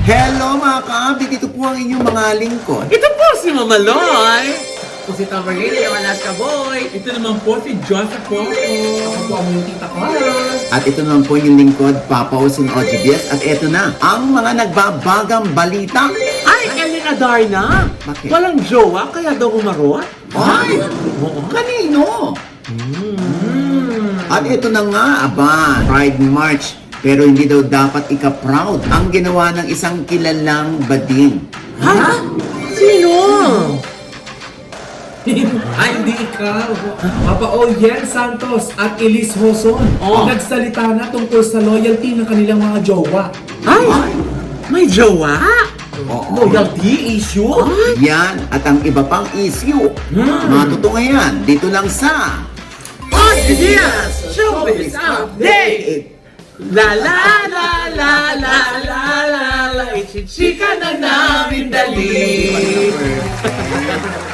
Hello mga ka-update, dito po ang inyong mga lingkod. Ito po si Mama Loy. Ako si Tamarili, yung Alaska Boy. Ito naman po si Joseph Poco. Ako po ang yung tita Cora. At ito naman po yung lingkod, Papa Osin OGBS. At ito na, ang mga nagbabagang balita. Ay, Elena Darna. Bakit? Walang jowa, kaya daw umarot? Ay! Kanino? At ito na nga, aba, Pride March. Pero hindi daw dapat ika-proud ang ginawa ng isang kilalang bading. Ha? Sino? Ay, hindi ikaw. Papa Oyen Santos at Elise Hoson nagsalita na tungkol sa loyalty ng kanilang mga jowa. Ay, may jowa? Oo. Loyalty issue? Yan, at ang iba pang issue. Matutungayan, dito lang sa... OGBS Showbiz Update! La la la la la la la la, ichichika na namin dali.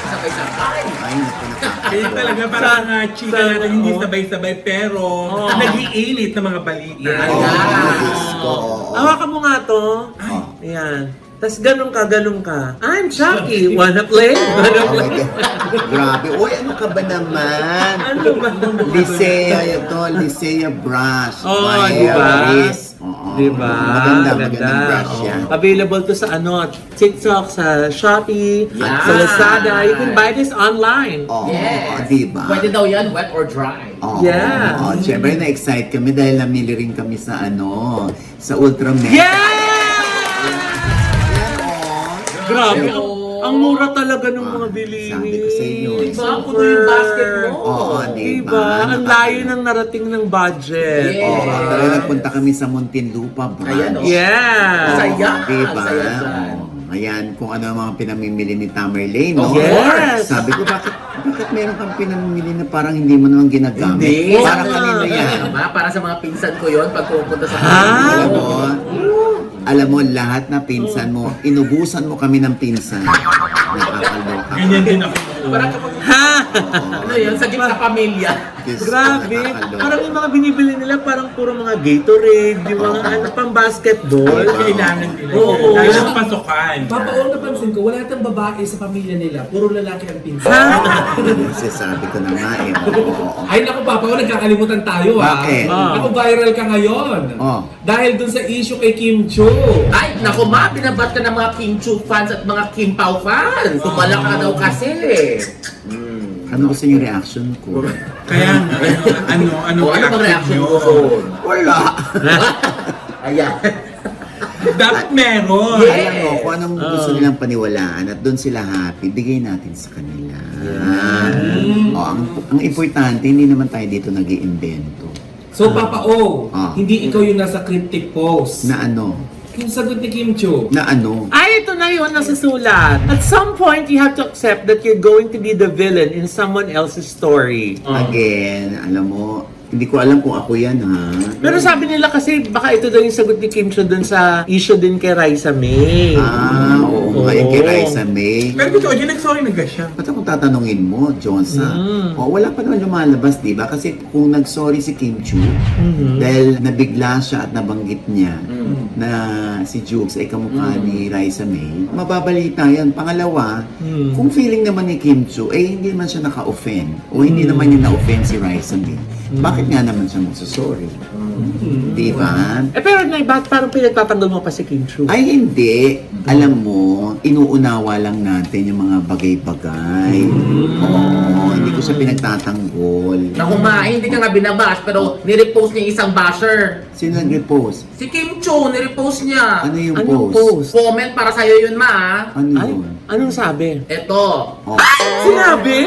Sabay-sabay. Ay, naku, naku. Kaya talaga parang mga chika na hindi sabay-sabay pero nag-iinit ng mga balita. Yan. Diyos ko, oo. Hawakan mo nga to. Oh. Ayan. Tapos ganun ka. I'm Chucky. Wanna play? Wanna Oh my play? God. Grabe. Uy, ano ka ba naman? Ano ba? Lisea ito, Lisea brush. Oh, My di ba? Aries. Oo. Diba? Magandang brush yan. Available to sa TikTok, sa Shopee, Yeah. sa Lazada. You can buy this online. Oo, Yes. diba? Pwede daw yan, wet or dry. Oo, Yeah. oo. Siyempre, na-excite kami dahil namili rin kami sa sa Ultramed. Yeah! Grabe, Oh. ang mura talaga ng mga bilihin. Sabi ko sa inyo, eh. Diba? Ako na yung basket mo. Oo, Diba? Ang layo ng narating ng budget. Yeah. Oo, pero nagpunta kami sa Muntinlupa, bro. Ayan, oh. Yeah. Saya. Diba? Saya dyan. Oo. Ayan, kung ano ang mga pinamimili ni Tamerlane, no? Yes. Sabi ko, bakit meron kang pinamimili na parang hindi mo naman ginagamit? Hindi. Parang kanino yan? Diba? Para sa mga pinsan ko yon pag pupunta sa Alam mo, lahat na pinsan mo, inubusan mo kami ng pinsan. Nakakaloka. Ganyan din ako. Parang kapag, Ha? ano yun, sa gitna pamilya. Diyos, Grabe. nakakaloka. Parang yung mga binibili nila parang puro mga Gatorade, yung mga pang basketball. Kailangan din. Oo. Lalo ng pasukan. Papa, oo, napansin ko, wala tayong babae sa pamilya nila. Puro lalaki ang pinsan. Kasi sabi ko na nga eh. Oo. Ay, naku, Papa, nagkakalimutan tayo, ha? Bakit? Ako, viral ka ngayon. Oh. Dahil dun sa issue kay Kim Cho. Ay, naku ma, binabat ka ng mga Kim Chu fans at mga Kim Pao fans. Tumala ka daw kasi. Ano gusto niyo reaction ko? Kaya ano O, ano bang reaction mo? Wala. Ayan. Dapat meron. Yeah. Alam mo, kung anong gusto nilang paniwalaan at doon sila happy, bigay natin sa kanila. Ang importante, hindi naman tayo dito nag-iimbento. So, Papa O, Ah. hindi ikaw yung nasa cryptic post. Na ano? Yung sagot ni Kim Cho. Na ano? Ay, ito na yun, nasa sulat. At some point, you have to accept that you're going to be the villain in someone else's story. Again, alam mo, hindi ko alam kung ako yan ha. Pero sabi nila kasi, baka ito daw yung sagot ni Kim Cho dun sa issue din kay Raisa May. Oo nga, yung kay Raisa May. Pero totoo, yung nag-sorry na siya. Ba't kung tatanungin mo, Jonsa? Wala pa naman lumalabas, di ba? Kasi kung nag-sorry si Kim Chu, dahil nabigla siya at nabanggit niya na si Jukes ay kamukha ni Raisa May, mababalita yan. Pangalawa, kung feeling naman ni Kim Chu, eh hindi naman siya naka-offend o hindi naman niya na-offend si Raisa May. Bakit nga naman siya magsasorry? Di ba? Eh pero Nay, bakit parang pinagtatanggol mo pa si Kim Chu? Ay hindi. Alam mo, inuunawa lang natin yung mga bagay-bagay. Oo, hindi ko siya pinagtatanggol. Naku ma, hindi ka nga binabash pero nirepost niya yung isang basher. Sino nag-repost? Si Kim Cho, nirepost niya. Ano yung Anong post? post? Comment para sa'yo yun ma. Ano Ay, yun? anong sabi? Eto. Oh. Sinabi?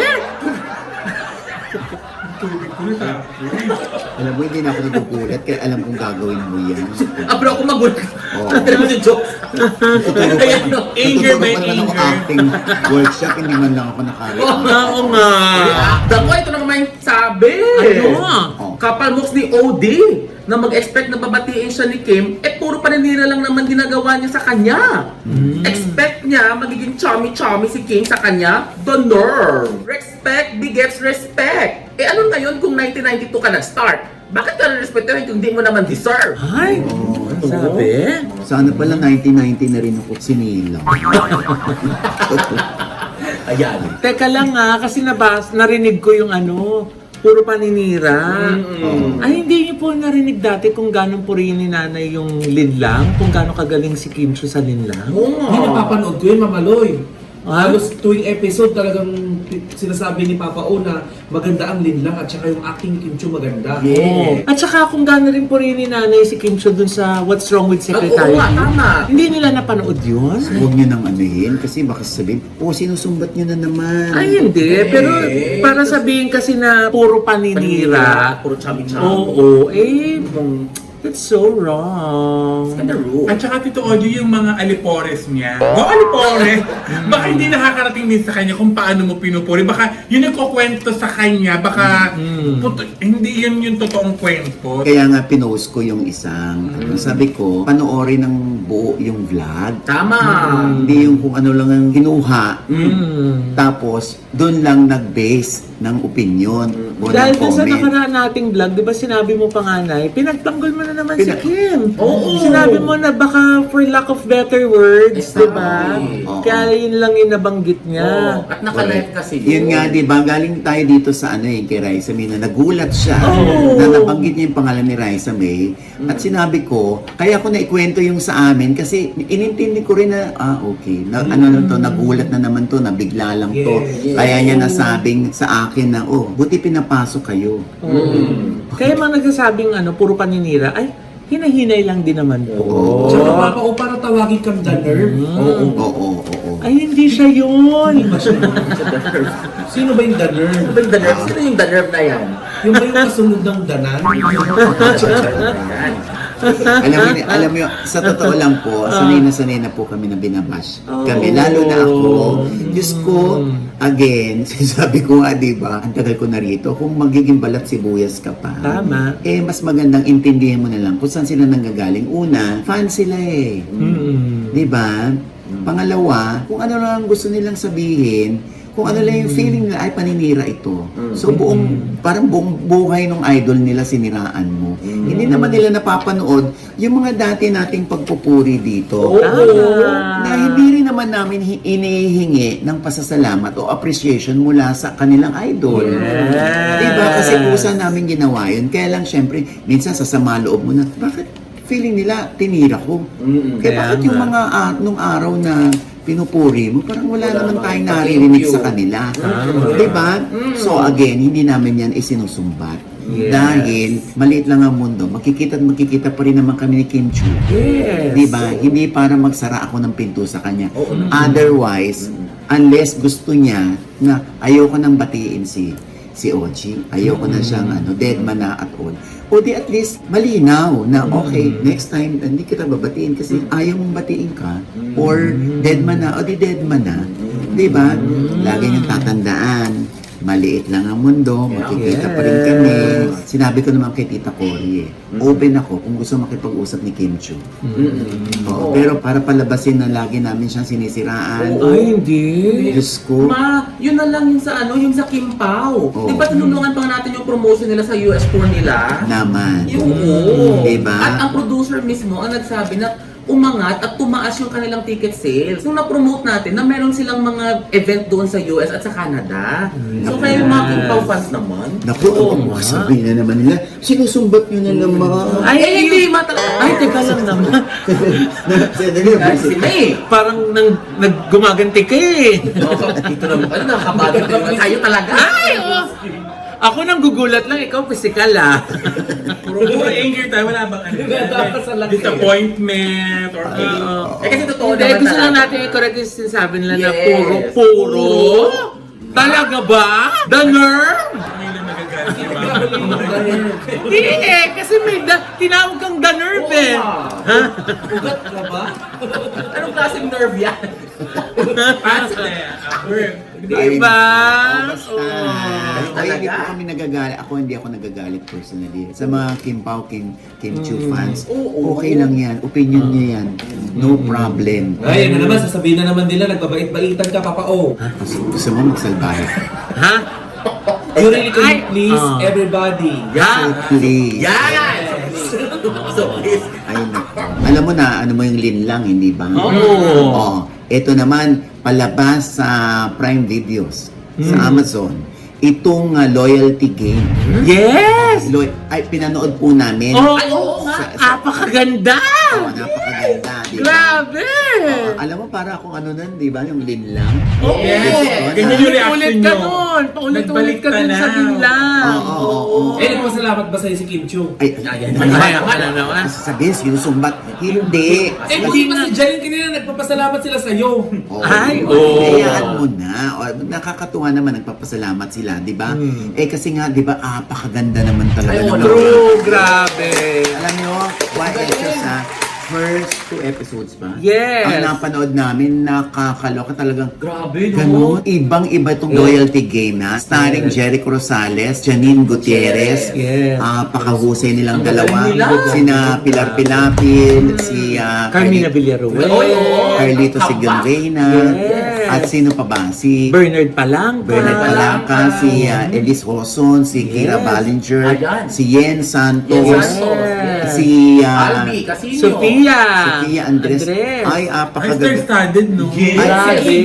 Alam mo, hindi na ako nagugulat kaya alam kong gagawin mo yan. Pero ako magulat. Oo. Ano mo si Jokes? Ayan, no. Anger by Natuturo pa naman ako anger. acting workshop, hindi man lang ako nakarinig. Oo nga. Dako, ito na naman yung sabi. Ano? Oh. Kapal moks ni OD na mag-expect na babatiin siya ni Kim, puro paninira lang naman ginagawa niya sa kanya. Expect niya magiging chummy-chummy si Kim sa kanya? The norm. Respect begets respect. Ano ngayon kung 1992 ka nag-start? Bakit ka na respetuhin kung hindi mo naman deserve? Ay, Ano? Sabi? Sana pala 1990 na rin ako sinilang. Ayan. Teka lang kasi narinig ko yung puro paninira. Ay, hindi niyo po narinig dati kung gano'ng purihin ni nanay yung linlang? Kung gano'ng kagaling si Kim Chiu sa linlang? Oo nga. Hindi napapanood ko yun, Mamaloy. Ah? Halos tuwing episode talagang sinasabi ni Papa O na maganda ang linlang at saka yung acting Kim Chiu maganda. Yeah. At saka kung gano'n rin purihin ni nanay si Kim Chiu dun sa What's Wrong with Secretary Oo nga, Kim. tama. Hindi nila napanood yun? Huwag nyo nang anuhin kasi baka sabihin, sinusumbat nyo na naman. Ay, hindi. Pero para sabihin kasi na puro paninira. Puro chami-chami. Oo, that's so wrong. Kangaroo. At saka Tito Ogie, yung mga alipores niya. Go alipores! Baka hindi nakakarating din sa kanya kung paano mo pinupuri. Baka yun yung kukwento sa kanya. Baka hindi yun yung totoong kwento. Kaya nga pinost ko yung isang, sabi ko, panoorin ng buo yung vlog. Tama. Hindi yung kung ano lang ang kinuha. Tapos, doon lang nag-base ng opinion o Dahil ng dun sa comment. nakaraan nating vlog, di ba sinabi mo pa nga, Nay, pinagtanggol mo na naman si Kim. Oo. Sinabi mo na baka for lack of better words, di ba? Oo. Kaya yun lang yung nabanggit niya. At naka-live kasi Yun nga, di ba? Galing tayo dito sa kay Raisa May na nagulat siya Oo. na nabanggit niya yung pangalan ni Raisa May. At sinabi ko, kaya ko naikwento yung sa amin kasi inintindi ko rin na, okay, nagulat na naman to, nabigla lang to. Yes. Kaya niya nasabing sa akin na, buti pinapasok kayo. Kaya mga nagsasabing puro paninira, ay, hinahinay lang din naman po. Tsaka Papa O, para tawagin kang The Nerve. Oo. Ay, hindi siya yun. Sino ba yung The Nerve? Sino yung The Nerve na yan? Yung ba yung kasunod ng Danan? Ayan. Alam mo, sa totoo lang po, sanay na po kami na binabash. Kami, lalo na ako. Diyos ko, again, sabi ko nga, di ba, ang tagal ko na rito, kung magiging balat sibuyas ka pa, Tama. mas magandang intindihan mo na lang kung saan sila nanggagaling. Una, fan sila Di ba? Pangalawa, kung ano lang gusto nilang sabihin, kung ano lang yung feeling nila, ay paninira ito. So parang buong buhay ng idol nila siniraan mo. Hindi naman nila napapanood yung mga dati nating pagpupuri dito. Tama. Na hindi rin naman namin inihingi ng pasasalamat o appreciation mula sa kanilang idol. Yes. Diba? Kasi kusa namin ginawa yun. Kaya lang syempre, minsan sasama loob mo na, bakit feeling nila tinira ko? Kaya bakit yung mga nung araw na pinupuri mo, parang wala naman tayong naririnig sa kanila. Diba? So again, hindi namin yan isinusumbat. Yes. Dahil maliit lang ang mundo, makikita pa rin naman kami ni Kim Chiu. Yes. Diba? Hindi para magsara ako ng pinto sa kanya. Otherwise, unless gusto niya na ayoko nang batiin si Oji, ayoko na siyang dead man na at all. O di at least malinaw na okay, next time hindi kita babatiin kasi ayaw mong batiin ka or dead man na, o di dead man na. Diba? Lagi niyong tatandaan. Maliit lang ang mundo, makikita pa rin kami. Sinabi ko naman kay Tita Cory open ako kung gusto makipag-usap ni Kim Chiu. Pero para palabasin na lagi namin siyang sinisiraan. Ay, hindi. Diyos ko. Yun na lang yung sa yung sa Kim Pao. Di ba tinulungan pa nga natin yung promotion nila sa US tour nila? Naman. Diba? At ang producer mismo ang nagsabi na umangat at tumaas yung kanilang ticket sales. Nung na-promote natin na meron silang mga event doon sa US at sa Canada. So kaya yung mga Kim Pao fans naman. Naku, sabihin na naman nila, sinusumbat nyo na naman. Ay, hindi matala. Ay, teka lang naman. Si May. Parang naggumaganti ka eh. Dito naman pala, nakakabagat naman tayo talaga. Ay, ako nang gugulat lang, ikaw physical Puro anger tayo, wala bang disappointment or Kasi totoo Hindi, naman gusto lang talaga. natin i-correct yung sinasabi nila na Yes. puro. Talaga ba? The nerve? Ngayon magagalit yung Hindi kasi may tinawag kang the nerve eh. Ha? Ugat ka ba? Anong klaseng nerve yan? Diba? Hindi po kami nagagalit. Hindi ako nagagalit personally. Sa mga Kim Pao, Kim Chiu fans, okay lang yan. Opinion niya yan. No problem. Ay, ano naman, sasabihin na naman nila, nagbabait-baitan ka, Papa O. Gusto mo magsalbahe? Ha? You really can Ay, please everybody. So please. Yes! So please. Ay, naku. Alam mo na, ano mo yung linlang, hindi ba? Oo. Ito naman, palabas sa Prime Videos, sa Amazon. Itong loyalty game. Yes! Ay, pinanood po namin. Oo nga. Napakaganda! Napakaganda, di ba? Grabe! Alam mo, para akong ano nun, di ba? Yung linlang. Yes! Ganyan yung reaction Paulit ka nyo. nun! Paulit-ulit Nagbalik ka ka dun na. sa binlang! Oo. Nagpasalamat ba sa'yo si Kim Chiu? Ay, Ano naman? sabihin, sinusumbat. Hindi. Hindi pa si Janine kanina nagpapasalamat sila sa'yo. Ay, Hayaan mo na. Nakakatuwa naman, nagpapasalamat sila, di ba? Kasi nga, di ba, apakaganda naman talaga ng True! Grabe! Alam nyo, first 2 episodes ba? Yes. Ang napanood namin, nakakaloka talagang Grabe, no? ganun. Ibang-iba itong loyalty game na. Starring Jericho Rosales, Janine Gutierrez. Yes. Pakahusay nilang Ang dalawa. galing nila. Sina Pilar Pilapil, si Carmina Villaruel. Carlito Sigon Reyna. Yes. At sino pa ba? Si Bernard Palangka. Bernard Palangka, si Elise Hoson, si Kira Ballinger, Ayan. si Yen Santos, Yes. si Albi, Casino. Sofia Andres. Ay, Ay, apakaganda. star-studded, no? Yes. Grabe.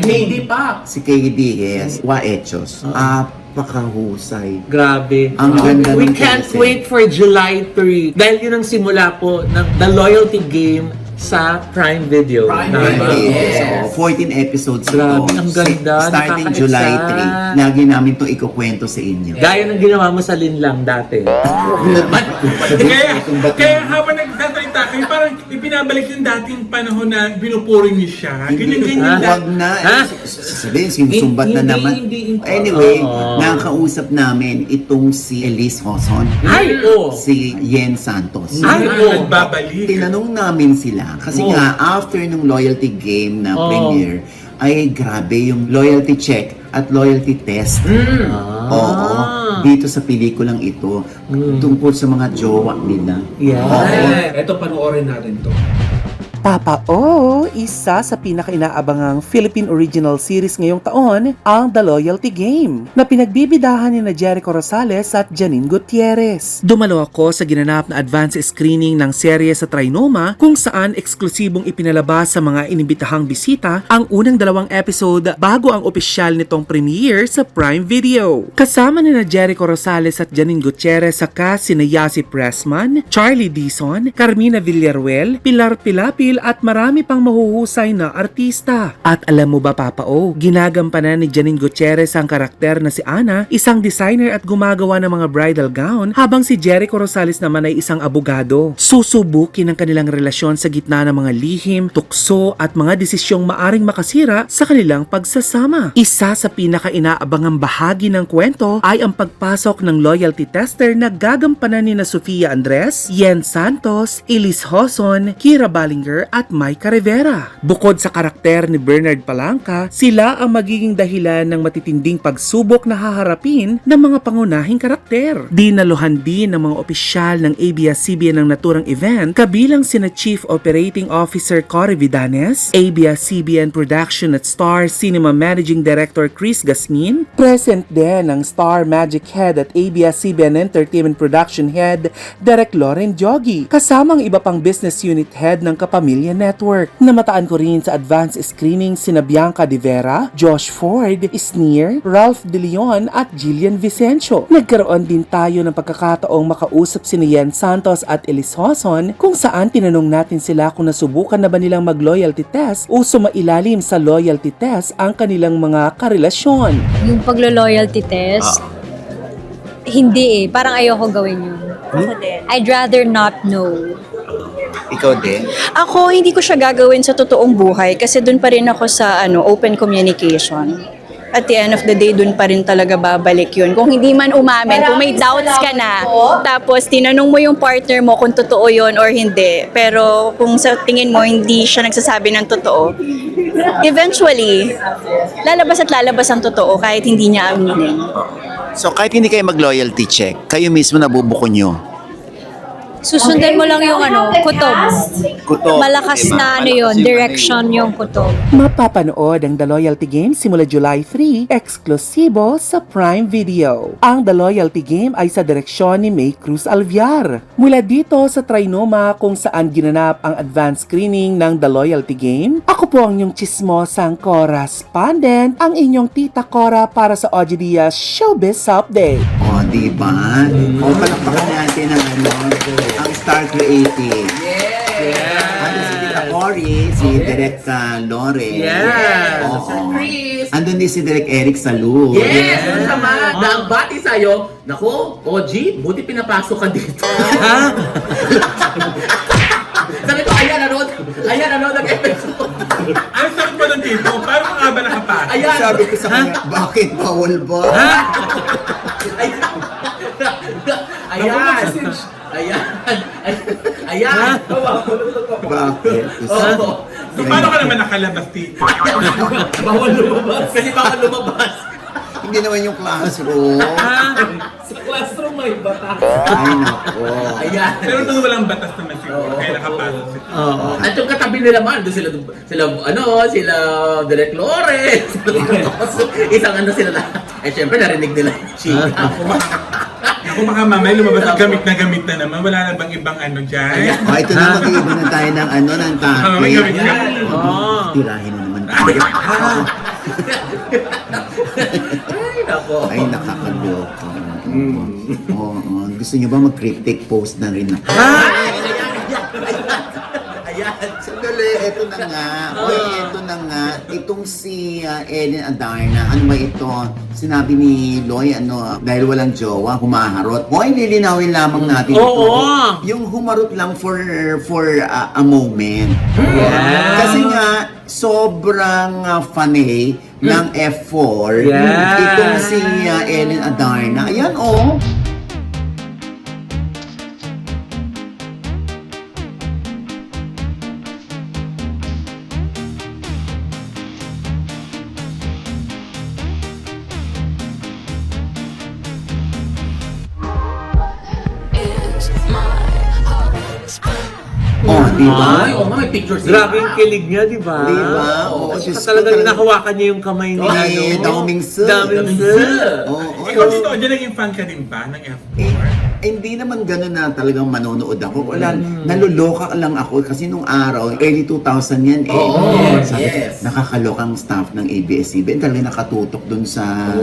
KD pa. Si KD, yes. Waechos. Apakahusay. Grabe. Ang ganda We ng can't teleserye. wait for July 3. Dahil yun ang simula po ng The Loyalty Game sa Prime Video. Prime Tama? Video. Yes. So, 14 episodes Grabe, ito. ang ganda. Starting Nakaka-excite. July 3. Lagi namin itong ikukwento sa inyo. Gaya ng ginawa mo sa Linlang dati. Kaya habang nagsasalita kayo, parang ipinabalik yung dating panahon na binupuri niyo siya. Ganyan-ganyan. Huwag na. Ha? Sabihin, sinusumbat na Hindi, naman. hindi. Anyway, Oo. nakakausap namin itong si Elise Hoson. Ay, oo. Si Yen Santos. Ay, oo. Nagbabalik. Tinanong namin sila kasi Oo. nga after nung loyalty game na Oo. premiere ay grabe yung loyalty check at loyalty test. Oo. Dito sa pelikulang ito tungkol sa mga jowa nila. Yeah. Ito, panoorin natin to. Papa O, isa sa pinaka-inaabangang Philippine original series ngayong taon, ang The Loyalty Game, na pinagbibidahan ni Jericho Rosales at Janine Gutierrez. Dumalo ako sa ginanap na advance screening ng serye sa Trinoma kung saan eksklusibong ipinalabas sa mga inimbitahang bisita ang unang 2 episode bago ang opisyal nitong premiere sa Prime Video. Kasama ni Jericho Rosales at Janine Gutierrez sa cast sina Yasi Pressman, Charlie Dizon, Carmina Villaruel, Pilar Pilapil at marami pang mahuhusay na artista. At alam mo ba Papa O, ginagampanan ni Janine Gutierrez ang karakter na si Ana, isang designer at gumagawa ng mga bridal gown, habang si Jericho Rosales naman ay isang abogado. Susubukin ang kanilang relasyon sa gitna ng mga lihim, tukso at mga desisyong maaring makasira sa kanilang pagsasama. Isa sa pinaka-inaabangang bahagi ng kwento ay ang pagpasok ng loyalty tester na gagampanan ni na Sofia Andres, Yen Santos, Elise Hoson, Kira Ballinger at Maika Rivera. Bukod sa karakter ni Bernard Palangka, sila ang magiging dahilan ng matitinding pagsubok na haharapin ng mga pangunahing karakter. Dinaluhan din ng mga opisyal ng ABS-CBN ng naturang event, kabilang sina Chief Operating Officer Cory Vidanes, ABS-CBN Production at Star Cinema Managing Director Chris Gasmin, present din ang Star Magic Head at ABS-CBN Entertainment Production Head Derek Loren Jogi, kasamang iba pang business unit head ng Kapamilya Network. Namataan ko rin sa advance screening sina Bianca De Vera, Josh Ford, Sneer, Ralph De Leon at Jillian Vicencio. Nagkaroon din tayo ng pagkakataong makausap si Yen Santos at Elise Hoson kung saan tinanong natin sila kung nasubukan na ba nilang mag-loyalty test o sumailalim sa loyalty test ang kanilang mga karelasyon. Yung paglo-loyalty test, hindi eh. Parang ayoko gawin yun. I'd rather not know. Ikaw din? Ako, hindi ko siya gagawin sa totoong buhay kasi dun pa rin ako sa open communication. At the end of the day, dun pa rin talaga babalik yun. Kung hindi man umamin, kung may doubts ka na, tapos tinanong mo yung partner mo kung totoo yun or hindi. Pero kung sa tingin mo, hindi siya nagsasabi ng totoo, eventually, lalabas at lalabas ang totoo kahit hindi niya aminin. So kahit hindi kayo mag-loyalty check, kayo mismo nabubuko nyo. Susundan mo lang yung kutob. Kutob, Malakas diba? na yun, direction yung kutob. Mapapanood ang The Loyalty Game simula July 3, eksklusibo sa Prime Video. Ang The Loyalty Game ay sa direksyon ni May Cruz Alviar. Mula dito sa Trinoma kung saan ginanap ang advanced screening ng The Loyalty Game, ako po ang inyong chismosang correspondent, ang inyong tita Cora para sa OGDIA Showbiz Update. O, diba? O, palakpakan natin ang ang Star Creative. Andun si Tita Cory, si Direk Lore. Yes. Oo. Chris. Andun din si Direk Eric Salud. Yes! Ano naman? Dagbati sa'yo. Naku, OG, buti pinapasok ka dito. Ha? Sabi ko, ayan, nag-episode. Ang sakit mo ng dito, parang nga ba nakapasok? Ayan. Sabi ko sa kanya, bakit bawal ba? Ayan. Ayan. Bakit? Oo. So, paano ka naman nakalabas dito? Bawal lumabas. Kasi bawal lumabas. Hindi naman yung classroom. Sa classroom may bata. Ay, nako. Ayan. Pero nung walang batas naman siguro, kaya nakapasok siya. Oo. At yung katabi nila man, doon sila Direk Lore. Isang sila lahat. Eh, syempre, narinig nila yung chika. Kung baka mamay lumabas ang gamit na naman, wala na bang ibang dyan? O, ito na, mag-iiba na tayo ng ng May gamit topic. na. Oo. Tirahin na naman tayo. Ay, nako. Ay, nakakaloka. Oo. Gusto niyo ba mag-critic post na rin ako? Ayan. Sandali, eto na nga. Oy, eto na nga. Itong si Ellen Adarna, ano ba ito? Sinabi ni Loy, dahil walang jowa, humaharot. Hoy, lilinawin lamang natin ito. Oo. Yung humarot lang for a moment. Yes. Kasi nga, sobrang funny ng F4. Yes. Itong si Ellen Adarna. Ayan, oh. Oh, di ba? Ay, oo nga, may picture sila. Grabe yung kilig niya, di ba? Di ba? Oo, At Diyos saka ko, talagang talagang- nahawakan niya yung kamay ni Daoming Su. Daoming Su. Oo. Ikaw dito, dyan naging fan ka din ba ng F4? Hindi naman gano'n na talagang manonood ako. Wala, naluloka lang ako kasi nung araw, early 2000 yan eh. Oo, Sabi ko, yes. nakakalokang staff ng ABS-CBN. Talagang nakatutok dun sa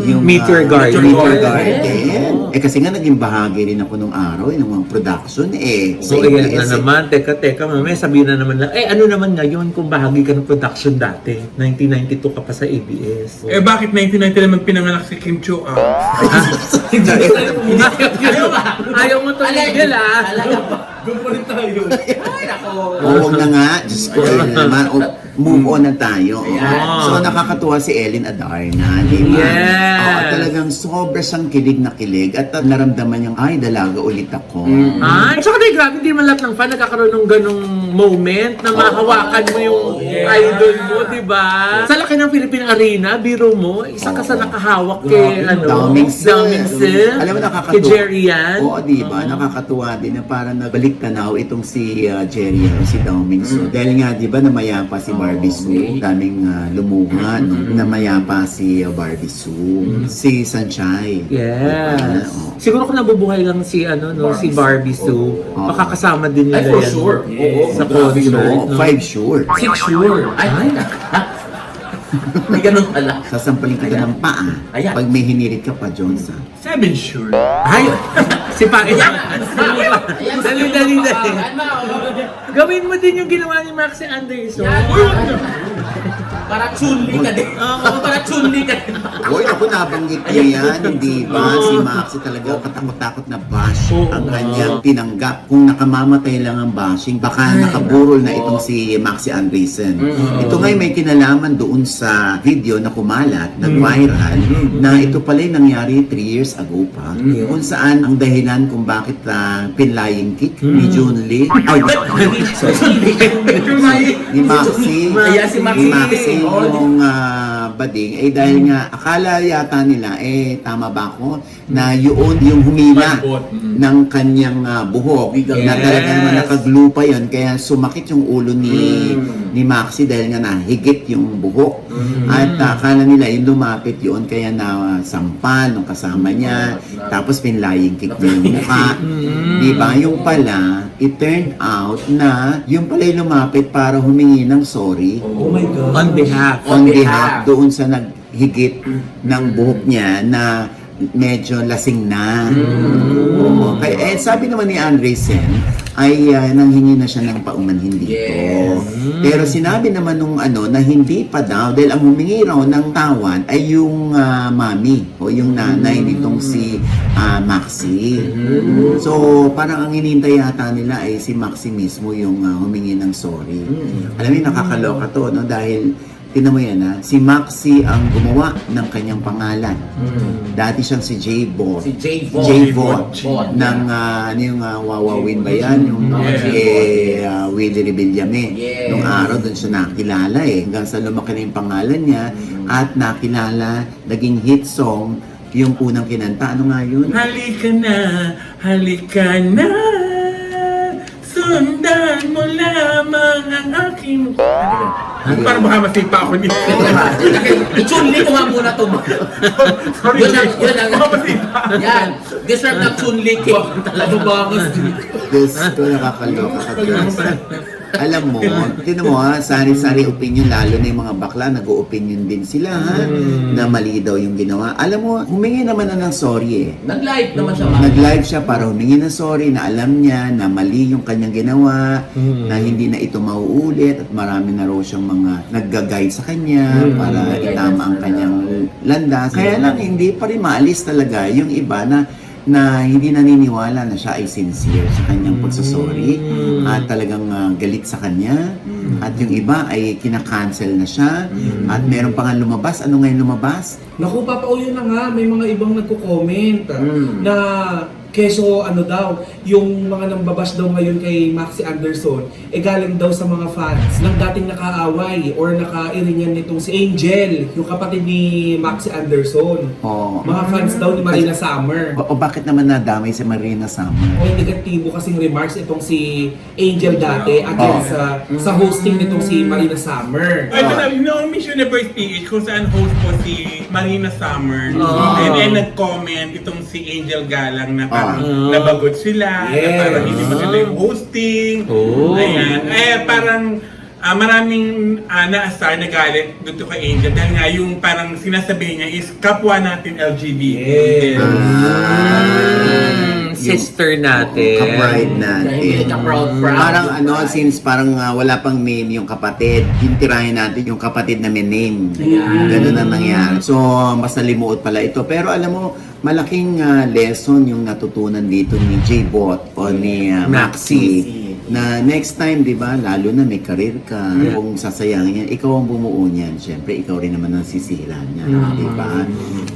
yung Meteor Garden. Meteor Garden. Eh kasi nga naging bahagi rin ako nung araw, ng mga production eh. Sa So, ayan na ABS. naman. Teka, mamaya sabihin na naman lang, ano naman ngayon kung bahagi ka ng production dati? 1992 ka pa sa ABS. Eh bakit 1990 naman pinanganak si Kim Chu? Ayaw mo tumigil ah. Doon pa rin tayo. Ay, nako. Huwag na nga, Diyos ko, ayun na naman. Move on na tayo. Ayan. So, nakakatuwa si Ellen Adarna, di ba? Yes. Talagang sobra siyang kilig na kilig at naramdaman niyang, ay, dalaga ulit ako. At saka di, grabe, hindi man lahat ng fan nagkakaroon ng ganong moment na mahawakan mo yung idol mo, di ba? Sa laki ng Philippine Arena, biro mo, isa ka sa nakahawak kay, Daming Su. Daming Su. Alam mo, nakakatuwa. Kay Jerry yan. Oo, di ba? Nakakatuwa din na parang nagbalik tanaw itong si Jerry, si Daoming Su. Dahil nga, di ba, namayapa si Barbie Su. Daming lumuha, no? Namayapa si Barbie Su. Si Sanchay. Yes. Oo. Siguro kung nabubuhay lang si si Barbie Sue, makakasama din nila Ay, for yan sure. Oo. sa Grabe, concert. no? No? 5 sure. Six sure. Ay, may ganun pala. Sasampalin kita ng paa. Ayan. Pag may hinirit ka pa, Johnson. 7 sure. Ay! Si Pae. Dali. Gawin mo din yung ginawa ni Maxie Anderson. Para chunli ka din. Para chunli ka din. Hoy, naku, nabanggit niya yan, hindi ba? Si Maxi talaga katakot-takot na bash ang kanyang tinanggap. Kung nakamamatay lang ang bashing, baka nakaburol na itong si Maxi Andresen. Ito nga'y may kinalaman doon sa video na kumalat, nag-viral, na ito pala'y nangyari 3 years ago pa, kung saan ang dahilan kung bakit pinlaying kick ni Jun Lee, ay, sorry, ni Maxi, Ayan, si Maxi. ni Maxi, yung bading, dahil nga, akala yata nila, tama ba ako, na yun yung humila Malbot. ng kanyang buhok. Na talaga naman nakaglupa pa yun, kaya sumakit yung ulo ni Maxi dahil nga nahigit yung buhok. At akala nila yung lumapit yun, kaya nasampan ng kasama niya, tapos pinlaying kick niya yung mukha. Diba? Yung pala, it turned out na yung pala yung lumapit para humingi ng sorry Oh my God. On behalf. on behalf doon sa naghigit ng buhok niya na medyo lasing na. Oo. Kaya, sabi naman ni Andre Sen, ay nanghingi na siya ng paumanhin dito. Pero sinabi naman nung na hindi pa daw, dahil ang humingi raw ng tawad ay yung mami o yung nanay nitong si Maxi. So, parang ang hinintay yata nila ay si Maxi mismo yung humingi ng sorry. Alam mo, nakakaloka to, no? Dahil tinan mo yan, si Maxi ang gumawa ng kanyang pangalan. Dati siyang si J-Bot. Si J-Bot. J-Bot. Bot. Ng yung Wawawin ba yan? Yung Willie Rebillame. Yes. Nung araw doon siya nakilala hanggang sa lumaki na yung pangalan niya at nakilala, naging hit song yung unang kinanta. Ano nga yun? Halika na, sundan mo lamang ang aking... Parang baka masipa ako nito. I-chunli ko nga muna ito. Sorry, Yun ang, baka masipa. yan. Deserve ng chunli cake. Talaga bangas. Diyos ko, nakakaloka ka, Diyos. Alam mo, tinan mo sari-sari opinion, lalo na yung mga bakla, nag-o-opinion din sila na mali daw yung ginawa. Alam mo, humingi naman na ng sorry Nag-live naman siya. Nag-live siya para humingi ng sorry na alam niya na mali yung kanyang ginawa, na hindi na ito mauulit at marami na raw siyang mga nagga-guide sa kanya para itama ang kanyang landas. Kaya lang, hindi pa rin maalis talaga yung iba na hindi naniniwala na siya ay sincere sa kanyang pagsasorry at talagang galit sa kanya at yung iba ay kinakancel na siya at meron pa nga lumabas. Ano ngayon lumabas? Naku, papauyo na nga, may mga ibang nagko-comment na keso daw, yung mga nambabash daw ngayon kay Maxi Anderson, galing daw sa mga fans ng dating nakaaway or nakairingan nitong si Angel, yung kapatid ni Maxi Anderson. O, Mga fans daw ni Marina Summer. o bakit naman nadamay si Marina Summer? O negatibo kasing remarks itong si Angel dati against sa hosting nitong si Marina Summer. Ito na, noong Miss Universe PH, kung saan host po si Marina Summer. And then nag-comment itong si Angel Galang na parang nabagot sila, na Yes. parang hindi mo sila yung hosting. Ayan. Parang maraming naasar na galit dito kay Angel dahil nga yung parang sinasabi niya is kapwa natin LGBT. Yes. Sister natin. Ka-pride natin. Ka-proud. Parang since parang wala pang name yung kapatid, tintirahin natin yung kapatid na may name. Ganun ang nangyari. So, mas nalimuot pala ito. Pero alam mo, malaking lesson yung natutunan dito ni J-Bot o ni Maxi. Na next time, di ba, lalo na may career ka, kung sasayangin yan, ikaw ang bumuo niyan. Siyempre, ikaw rin naman ang sisira niya, di ba?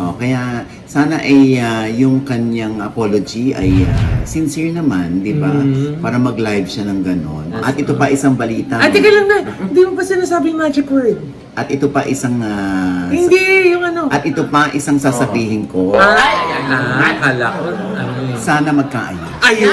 O, kaya, sana ay yung kanyang apology ay sincere naman, di ba? Para mag-live siya ng ganon. At ito pa isang balita. Teka lang na, hindi mo pa sinasabi yung magic word. At ito pa isang... Hindi, yung ano. At ito pa isang sasabihin ko. Akala ko. Sana magkaayos. Ayun.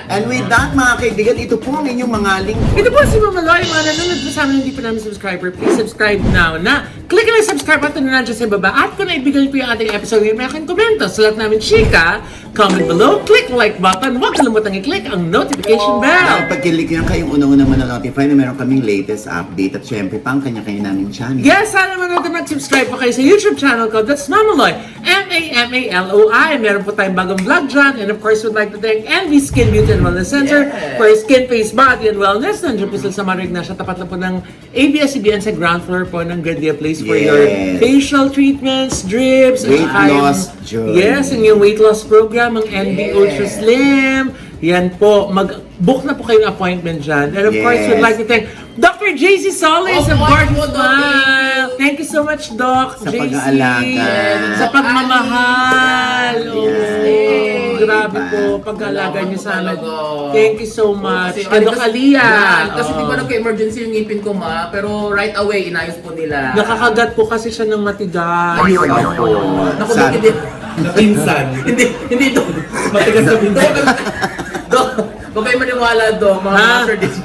And with that, mga kaibigan, ito po ang inyong mga link. Ito po si Mama Loy, mga nanonood po sa amin hindi pa namin subscriber. Please subscribe now na click na yung subscribe button na nandiyan sa baba. At kung naibigay po yung ating episode, may aking komento. Sulat namin, chika, comment below, click like button. Huwag kalimutang i-click ang notification bell. Dahil pag-click nyo kayong unang-unang mananotify na meron kaming latest update at syempre pa ang kanya-kanya naming channel. Yes, sana manood na mag-subscribe po kayo sa YouTube channel ko. That's Mama Loy, M-A-M-A-L-O-I. Meron po tayong bagong vlog dyan. And of course, we'd like to thank Envy Skin Beauty and Wellness Center for skin, face, body, and wellness. Nandiyan po sila sa Marig na siya. Tapat lang po ng ABS-CBN sa ground floor po ng Gandia Place for your facial treatments, drips, Weight at saka yung- loss journey. Yes, and yung weight loss program, ang NB Ultra Slim. Yan po, mag-book na po kayong appointment dyan. And of course, we'd like to thank Dr. JC Solis of Garden Smile. Thank you so much, Doc. Sa JC. pag-aalaga. Sa pagmamahal. Yes. grabe Diba? po. Pag-alaga niyo sa amin. Talaga. Thank you so much. Kasi, Kay Doc Alia. Kasi di ba nagka-emergency yung ngipin ko, ma? Pero right away, inayos po nila. Nakakagat po kasi siya ng matigas. Ayun. Opo. Naku, Sa- Dok, hindi. Napinsan. Hindi to. Matigas na pinsan. Dok, huwag kayo maniwala, Dok. Mga Ha? master this.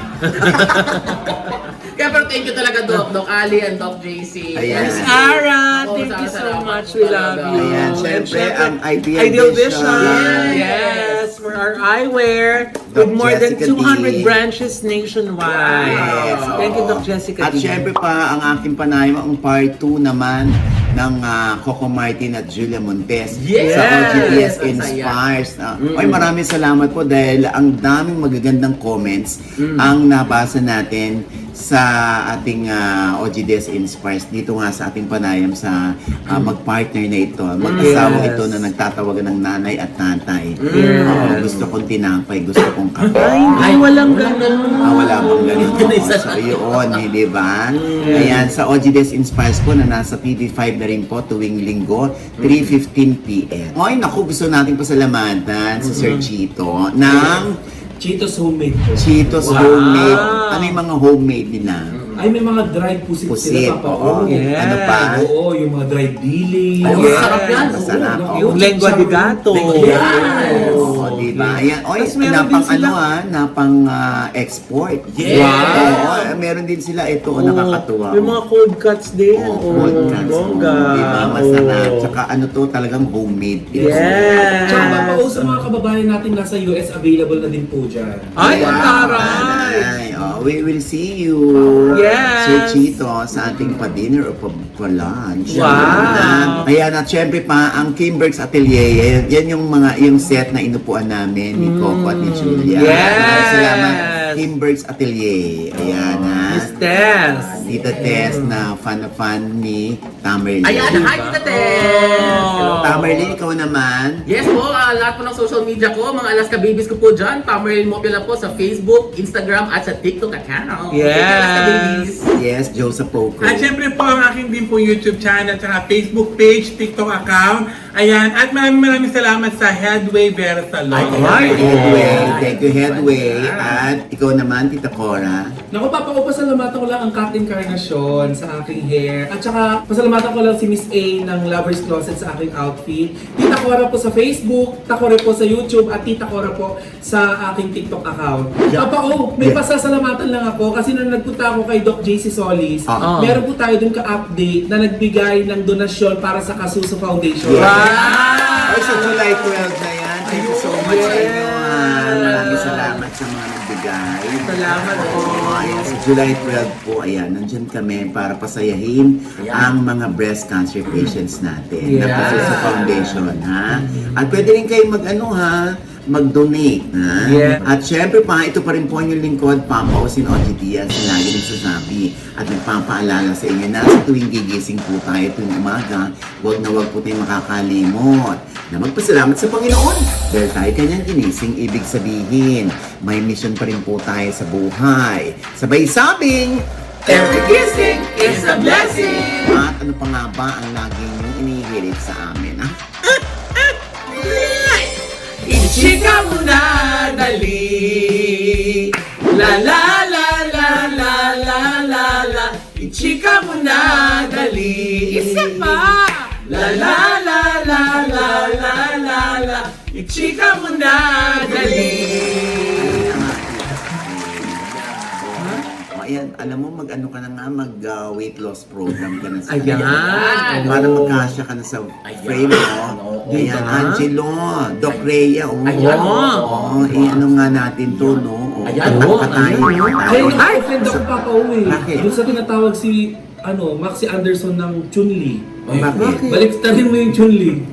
Kaya pero thank you talaga, Doc. Doc Ali and Doc JC. Ayan. Miss Ara, Oo, thank you so salamat much. po We love talaga. you. Ayan, And syempre, syempre, ang Ideal Vision. Vision. Yes, for our eyewear Doc with more than Jessica 200 D. branches nationwide. Yes. Thank you, Doc Jessica At D. syempre pa, ang aking panayam, ang part 2 naman ng Coco Martin at Julia Montes Yes! sa OGDS Ang Inspires. Ay, maraming salamat po dahil ang daming magagandang comments ang nabasa natin sa ating OGDS Inspires dito nga sa ating panayam sa magpartner na ito. Mag-asawa Yes. ito na nagtatawagan ng nanay at tatay. Yes. Gusto kong tinapay, gusto kong kape. Ay, walang ganun. Wala bang ganun. So, yun, di ba? Ayan, sa OGDS Inspires po na nasa TV5 na rin po tuwing linggo, 3:15 p.m. Ay, naku, gusto natin pasalamatan si Sir Chito ng Cheetos homemade po. Cheetos Wow. homemade. Ano yung mga homemade nila? Ay, may mga dried pusit Pusit, sila, Papa. oo. Yes. Ano pa? Oo, yung mga dried dilis. Ay, Yes. sarap yan. Masarap. Oo, Yung lengua de gato. Yes. Oo, di ba? Ayan, oy, Tapos meron napang din sila- napang export. Yes. Oo, meron din sila ito, nakakatuwa. May mga cold cuts din. Oh, cold cuts. Bongga. Oh, diba? Masarap. Oo. Tsaka ano to, talagang homemade. Yes. Tsaka Papa, sa mga kababayan natin nasa US, available na din po dyan. Ay, ang Wow. taray! Ay, oh, we will see you. Yes. Sir Chito, sa ating pa-dinner o pa-lunch. Wow. Ayan, at syempre pa, ang Kimberg's Atelier, yan yung set na inupuan namin ni Coco at ni Julia. Yes. Maraming salamat, Kimberg's Atelier. Ayan, ha. Miss Tess. Tita Tess na fan ni Tamerlane. Ayan, hi, Tita Tess! Oh. Tamerlane, ikaw naman. Yes po, lahat po ng social media ko, mga Alaska babies ko po dyan, Tamerlane Mopila po sa Facebook, Instagram, at sa TikTok account. Yes. Thank you, Alaska babies. Yes, Joseph Poco. At syempre po, ang aking din po YouTube channel, at Facebook page, TikTok account. Ayan, at maraming salamat sa Headway Vera Salon. Thank you, Headway. Thank you, Headway. At ikaw naman, Tita Cora. Naku, Papa, ko pasalamatan ko lang ang Cat Encarnacion sa aking hair. At saka, pasalamatan ko lang si Miss A ng Lover's Closet sa aking outfit. Tita Cora po sa Facebook, Tita Cora po sa YouTube, at Tita Cora po sa aking TikTok account. Yeah. Papa, may Yeah. pasasalamatan lang ako kasi nung nagpunta ako kay Doc JC Solis, Ah. meron po tayo dun ka-update na nagbigay ng donasyon para sa Kasuso Foundation. Yeah. Ay, sa July 12 na yan. Thank you so much sa inyo. Maraming salamat sa mga nagbigay. Salamat po. Ayan, sa July 12 po, ayan, nandyan kami para pasayahin ang mga breast cancer patients natin. Yeah. Na sa Foundation, ha? At pwede rin kayo mag-donate, ha? Yeah. At syempre pa, ito pa rin po yung lingkod, Papa Osin Ojidias, na lagi nagsasabi at nagpapaalala sa inyo na sa tuwing gigising po tayo tuwing umaga, huwag na huwag po tayong makakalimot na magpasalamat sa Panginoon. Dahil tayo kanyang ginising, ibig sabihin, may mission pa rin po tayo sa buhay. Sabay sabing, Every kissing is a blessing! at ano pa nga ba ang laging yung inihirit sa amin, ha? Ichika mo na, dali. La la la la la la la la. Ichika mo na, dali. Isa pa. La la la la la la la la. Ichika mo na, dali. Ayan, alam mo, mag-ano ka na nga, mag-weight loss program ka na sa Ayan. Para magkasya ka na sa frame mo. Ayan, Angelo, Doc Rhea, oh. Ayan. Oo, ano nga natin to, no? Oh, Ayan. patay. Kaya yung friend ako Papa Uwi, Bakit? doon sa tinatawag si Maxi Anderson ng Chun-Li. Bakit? Baliktarin mo yung Chun-Li.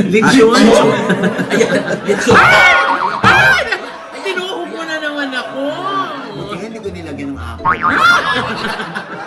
Legion. Ayan. Tinuho mo na naman ako. Buti nga hindi ko nilagyan ng apple.